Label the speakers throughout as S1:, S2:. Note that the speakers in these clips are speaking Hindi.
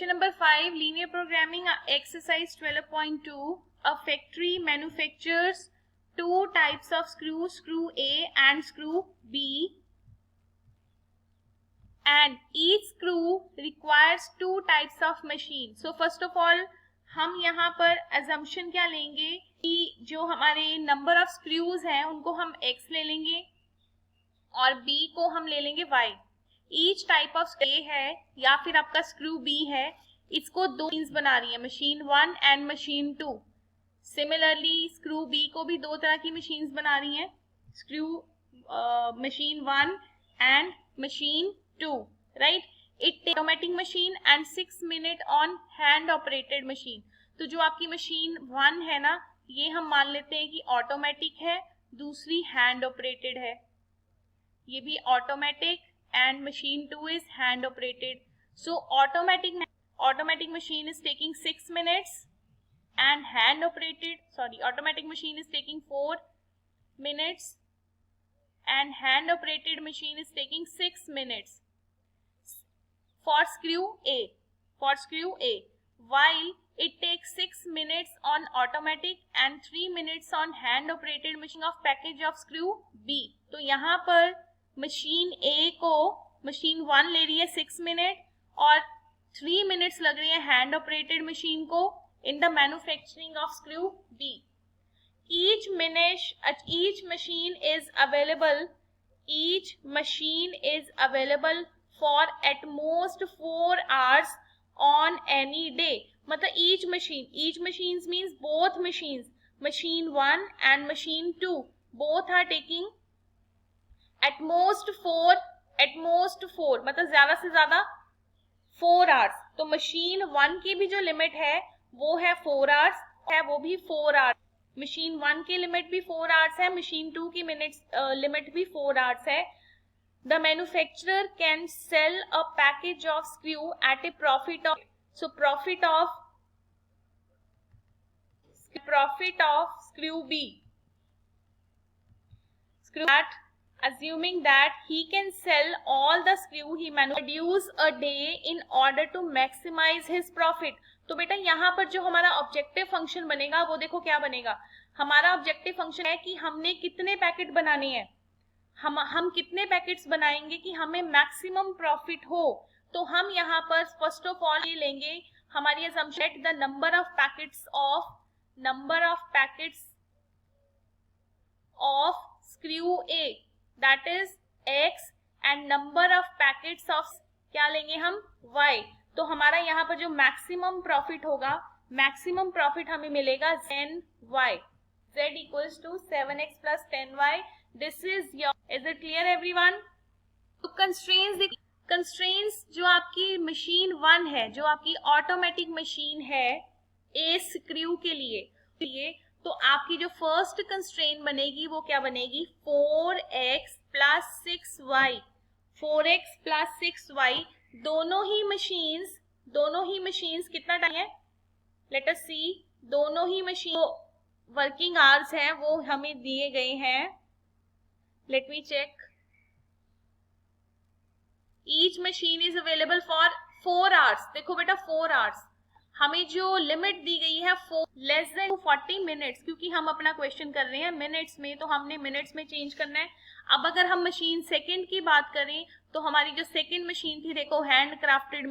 S1: Question number 5, linear programming exercise 12.2. A factory manufactures two types of screw, screw A and screw B, and each screw requires two types of machine. So first of all हम यहाँ पर assumption क्या लेंगे कि जो हमारे number of screws हैं उनको हम x ले लेंगे और b को हम ले लेंगे y. Each type of A है या फिर आपका screw B है, इसको दो machines बना रही है, machine 1 and machine 2. Similarly screw B को भी दो तरह की machines बना रही हैं, screw machine 1 and machine 2, right? It takes automatic machine and 6 minutes on hand operated machine. तो जो आपकी machine 1 है ना, ये हम मान लेते हैं कि automatic है, दूसरी hand operated है. ये भी automatic and machine 2 is hand operated. So automatic machine is taking 6 minutes and automatic machine is taking 4 minutes and hand operated machine is taking 6 minutes for screw A. While it takes 6 minutes on automatic and 3 minutes on hand operated machine of package of screw B. तो यहाँ पर मशीन A को मशीन 1 ले रही है 6 मिनट और 3 मिनट्स लग रही है हैंड ऑपरेटेड मशीन को in the manufacturing of screw B. Each machine is available for at most 4 hours on any day. मतलब each machines means both machines, machine 1 and machine 2 both are taking at most 4 मतलब ज्यादा से ज्यादा 4 hours. तो मशीन 1 की भी जो लिमिट है वो है 4 hours है, वो भी 4 hours. मशीन 1 की लिमिट भी 4 hours है, मशीन 2 की लिमिट भी 4 hours है. The manufacturer can sell a package of screw at a profit of screw B. Assuming that he can sell all the screw he manufactures a day in order to maximize his profit. तो बेटा यहाँ पर जो हमारा ऑब्जेक्टिव फंक्शन बनेगा वो देखो क्या बनेगा. हमारा ऑब्जेक्टिव फंक्शन है कि हमने कितने पैकेट बनाने हैं, हम कितने पैकेट्स बनाएंगे कि हमें मैक्सिमम प्रॉफिट हो. तो हम यहाँ पर फर्स्ट ऑफ ऑल ये लेंगे हमारी assumption the number of packets of screw A, that is x, and number of packets of क्या लेंगे हम y. तो हमारा यहाँ पर जो मैक्सिमम प्रॉफिट होगा, मैक्सिमम प्रॉफिट हमें मिलेगा z equals to 7x plus 10y. This is it clear everyone? तो constraints जो आपकी मशीन 1 है, जो आपकी ऑटोमेटिक मशीन है A स्क्रू के लिए, तो आपकी जो फर्स्ट कंस्ट्रेंट बनेगी वो क्या बनेगी, 4x plus 6y. 4x plus 6y दोनों ही मशीन्स कितना टाइम है, लेट अस सी. दोनों ही मशीन वर्किंग आवर्स हैं वो हमें दिए गए हैं. Let me check. Each machine is available for 4 hours. देखो बेटा 4 hours हमें जो लिमिट दी गई है लेस देन 40 मिनट्स, क्योंकि हम अपना क्वेश्चन कर रहे हैं मिनट्स में, तो हमने मिनट्स में चेंज करना है. अब अगर हम मशीन सेकंड की बात करें तो हमारी जो सेकंड मशीन थी, देखो हैंड क्राफ्टेड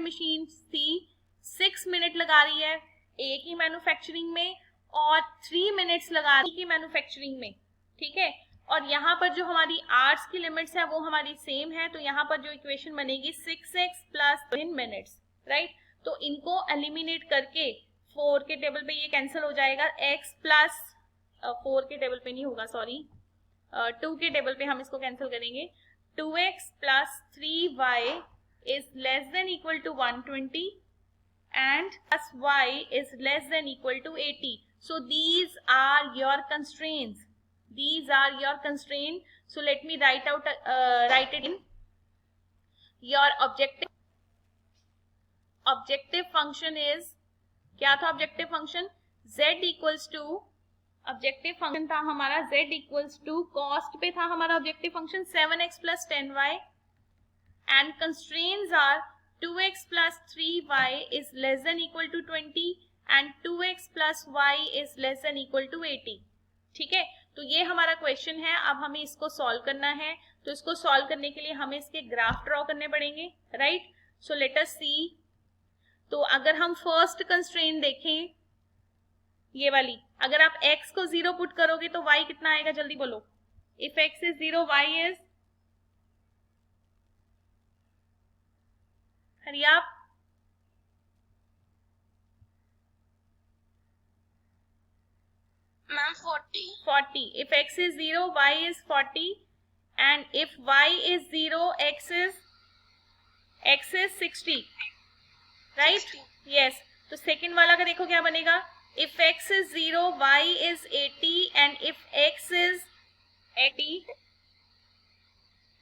S1: मशीन थी, 6 मिनट लगा रही है ए की मैन्युफैक्चरिंग में और 3 मिनट्स लगा रही है मैन्युफैक्चरिंग में. ठीक है, और यहाँ पर जो हमारी आवर्स की लिमिट्स है वो हमारी सेम है. तो यहाँ पर जो इक्वेशन बनेगी 6x plus 10 मिनट्स, राइट. तो इनको एलिमिनेट करके 4 के टेबल पे ये कैंसिल हो जाएगा, x प्लस 4 के टेबल पे नहीं होगा, सॉरी 2 के टेबल पे हम इसको कैंसिल करेंगे. 2x plus 3y is less than equal to 120 and plus y is less than equal to 80. So these are your constraints. So let me write it in. Your objective function is, क्या था objective function, z equals to, objective function था हमारा z इक्वल्स टू, कॉस्ट पे था हमारा objective function 7x plus 10y, and constraints are 2x plus 3y is less than equal to 20 and 2x plus y is less than equal to 80. ठीक है, तो ये हमारा क्वेश्चन है. अब हमें इसको सॉल्व करना है. तो इसको सॉल्व करने के लिए हमें इसके ग्राफ ड्रॉ करने पड़ेंगे, राइट. सो लेट अस सी. तो अगर हम फर्स्ट कंस्ट्रेंट देखें, ये वाली, अगर आप x को 0 पुट करोगे तो y कितना आएगा, जल्दी बोलो. If x is 0, y is, Hari आप,
S2: ma'am 40.
S1: If x is 0, y is 40, and if y is 0, x is 60, right?
S2: 60.
S1: Yes. तो सेकेंड वाला का देखो क्या बनेगा. If x is 0, y is 80, and if x is 80,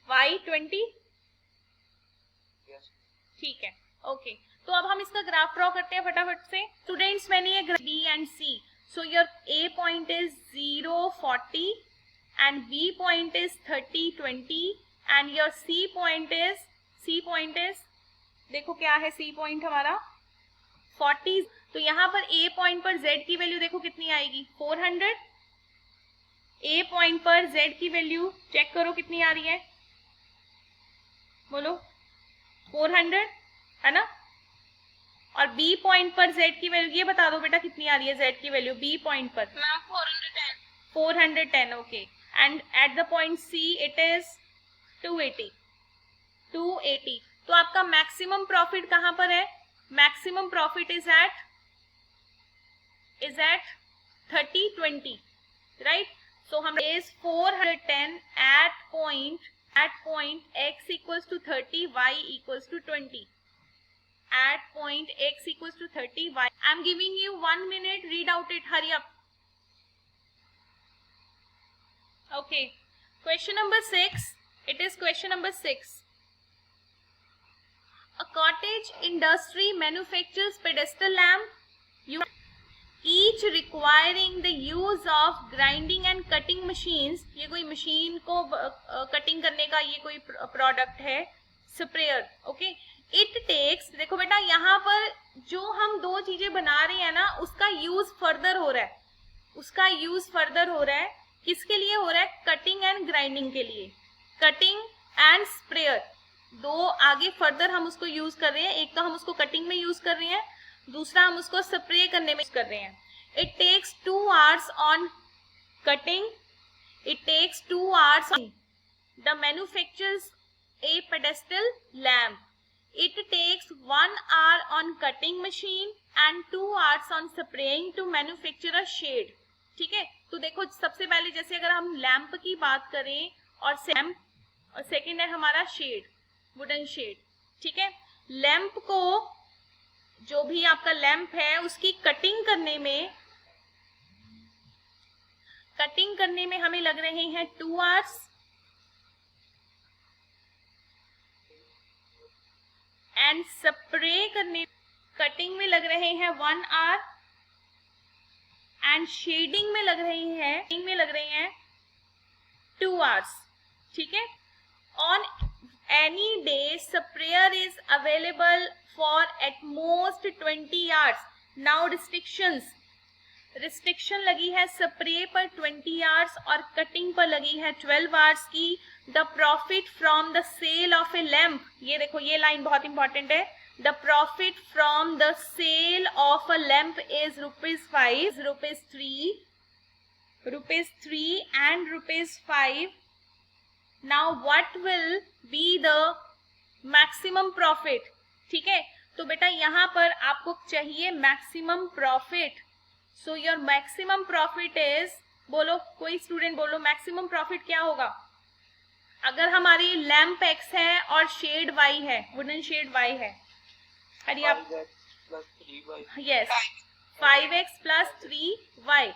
S1: y 20.
S2: Yes.
S1: ठीक है, ओके. तो अब हम इसका ग्राफ ड्रॉ करते हैं फटाफट से. स्टूडेंट्स, मैंने ये B and C. So your A point is 0, 40 and B point is 30, 20 and your C point is देखो क्या है C point हमारा 40. तो यहाँ पर A point पर Z की वैल्यू देखो कितनी आएगी, 400. A point पर Z की वैल्यू चेक करो कितनी आ रही है, बोलो 400 है ना. और B पॉइंट पर Z की वैल्यू ये बता दो बेटा कितनी आ रही है Z की वैल्यू B पॉइंट पर.
S2: Ma'am 410.
S1: 410, okay. And at the point C it is 280. तो आपका मैक्सिमम प्रॉफिट कहां पर है, maximum profit is at 30-20, right. So हम is 410 at point x equals to 30, y equals to 20. At point x equals to 30, y. I'm giving you 1 minute. Read out it. Hurry up. Okay. Question number 6. It is question number 6. A cottage industry manufactures pedestal lamp. Each requiring the use of grinding and cutting machines. ये कोई मशीन को कटिंग करने का ये कोई प्रोडक्ट है, स्प्रेयर. ओके. इट टेक्स, देखो बेटा यहाँ पर जो हम दो चीजें बना रहे हैं ना, उसका यूज फर्दर हो रहा है. किसके लिए हो रहा है, कटिंग एंड ग्राइंडिंग के लिए. कटिंग एंड स्प्रेयर दो आगे फर्दर हम उसको यूज कर रहे हैं. एक तो हम उसको कटिंग में यूज कर रहे हैं, दूसरा हम उसको स्प्रे करने में यूज कर रहे हैं. It takes 2 hours on cutting, it takes 2 hours on the manufactures a pedestal lamp. It takes 1 hour on cutting machine and 2 hours on spraying to manufacture a shade. ठीक है. तो देखो सबसे पहले जैसे अगर हम लैंप की बात करें और सेकंड है हमारा शेड, वुडन शेड. ठीक है. लैंप को, जो भी आपका लैंप है उसकी कटिंग करने में हमें लग रहे हैं 2 hours एंड स्प्रे करने, कटिंग में लग रहे हैं 1 hour एंड शेडिंग में लग रहे हैं 2 hours. ठीक है. On any day sprayer is available for at most 20 hours. Now restriction लगी है स्प्रे पर 20 hours और कटिंग पर लगी है 12 hours की. The profit from the sale of a lamp, ये देखो ये लाइन बहुत इंपॉर्टेंट है. The profit from the sale of a lamp is ₹5, ₹3 and ₹5. Now what will be the maximum profit. ठीक है. तो बेटा यहाँ पर आपको चाहिए maximum profit. So your maximum profit is, बोलो कोई स्टूडेंट बोलो मैक्सिमम प्रॉफिट क्या होगा. अगर हमारी लैम्प x है और शेड y है, वुडन शेड y है, अरे आप, yes, 5x plus 3y.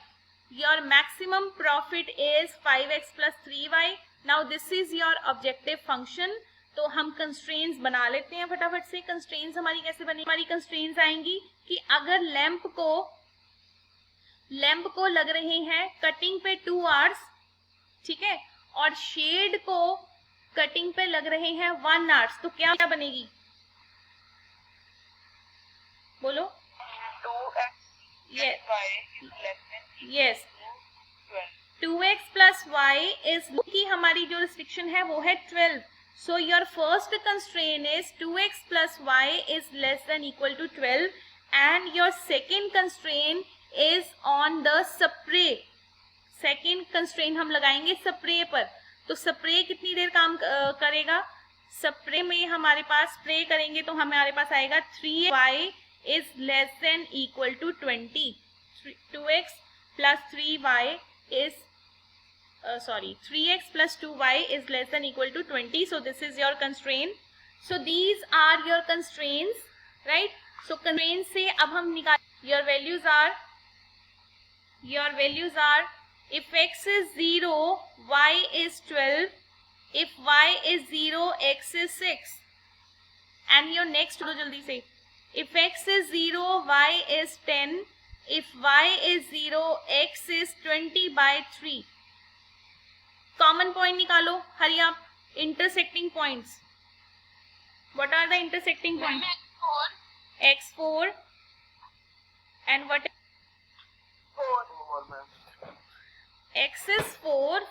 S1: Your maximum profit is 5x plus 3y. Now this is your objective function. तो हम कंस्ट्रेंट्स बना लेते हैं फटाफट से. कंस्ट्रेंट्स हमारी कैसे बनी, हमारी कंस्ट्रेंट्स आएंगी कि अगर लैंप को लग रहे हैं कटिंग पे 2 hours, ठीक है, और शेड को कटिंग पे लग रहे हैं 1 hour, तो क्या बनेगी, बोलो.
S2: 2x
S1: Yes.
S2: y is less than
S1: Yes.
S2: 12.
S1: 2x plus y is की हमारी जो रिस्ट्रिक्शन है वो है 12. So your first constraint is 2x plus y is less than equal to 12 and your second constraint is on the spray. Second constraint हम लगाएंगे स्प्रे पर. तो स्प्रे कितनी देर काम करेगा? स्प्रे में हमारे पास स्प्रे करेंगे तो हमारे पास आएगा 3y is less than equal to 20. 2x plus 3y is 3x plus 2y is less than equal to 20. So this is your constraint. So these are your constraints, right? So constraints से अब हम निकाल, your values are if x is 0, y is 12. If y is 0, x is 6. And your next दो जल्दी से. If x is 0, y is 10. If y is 0, x is 20/3. Common point निकालो. Hurry up. Intersecting points. What are the intersecting points? x4. And what?
S2: 4 ma'am.
S1: x is 4,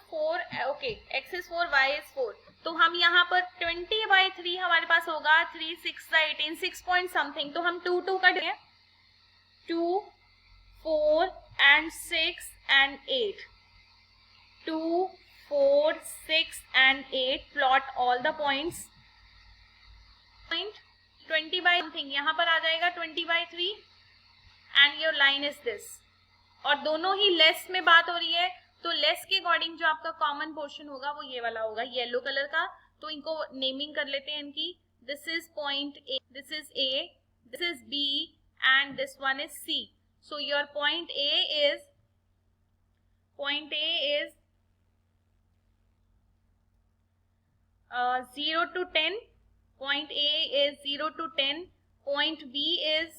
S1: okay, x is 4, y is 4. तो हम यहाँ पर 20/3 हमारे पास होगा. 3 6 18 6 point something. तो हम 2 2 का दें 2 4 and 6 and 8. 2 4 6 and 8. Plot all the points. Point 20/something यहाँ पर आ जाएगा 20/3 and your line is this. और दोनों ही लेस में बात हो रही है तो लेस के अकॉर्डिंग जो आपका कॉमन पोर्शन होगा वो ये वाला होगा, येलो कलर का. तो इनको नेमिंग कर लेते हैं इनकी. This is point A, this is A, this is B and this one is C. So your point A is 0 to 10. Point A is 0 to 10. Point B is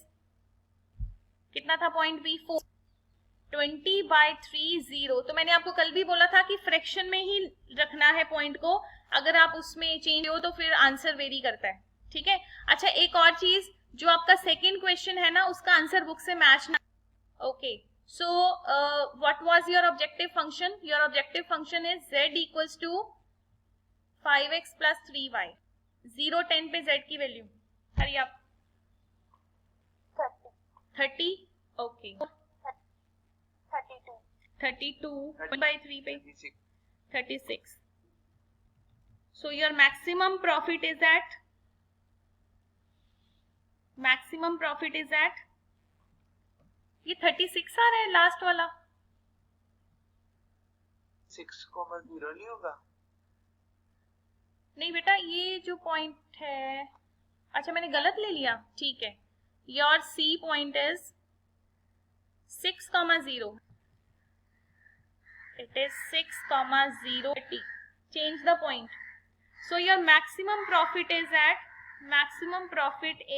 S1: कितना था? Point B 4. 20/3 0. तो मैंने आपको कल भी बोला था कि फ्रैक्शन में ही रखना है पॉइंट को. अगर आप उसमें चेंज हो तो फिर आंसर वेरी करता है. ठीक है. अच्छा, एक और चीज, जो आपका सेकेंड क्वेश्चन है ना उसका आंसर बुक से मैच ना. Okay, so what was your objective function? Your objective function is z equals to 5x plus 3y. 0 10 पे z की वैल्यू. हरी आप 30. ओके, 32 by 3 पे 36. So your maximum profit is at ये 36 आ रहा है लास्ट वाला.
S2: 6,0 नहीं होगा?
S1: नहीं बेटा, ये जो पॉइंट है, अच्छा मैंने गलत ले लिया. ठीक है, your C point is 6,0. It is 6,0. Change the point. So your maximum profit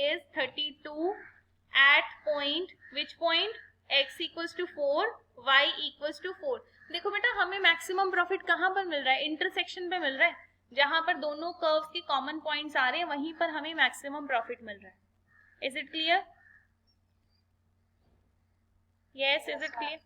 S1: is 32 at point, which point? X equals to 4, Y equals to 4. देखो बेटा, हमें मैक्सिमम प्रॉफिट कहाँ पर मिल रहा है? इंटरसेक्शन पे मिल रहा है. जहां पर दोनों कर्व्स के कॉमन पॉइंट्स आ रहे हैं वहीं पर हमें मैक्सिमम प्रॉफिट मिल रहा है. Is it clear? Yes, is it clear?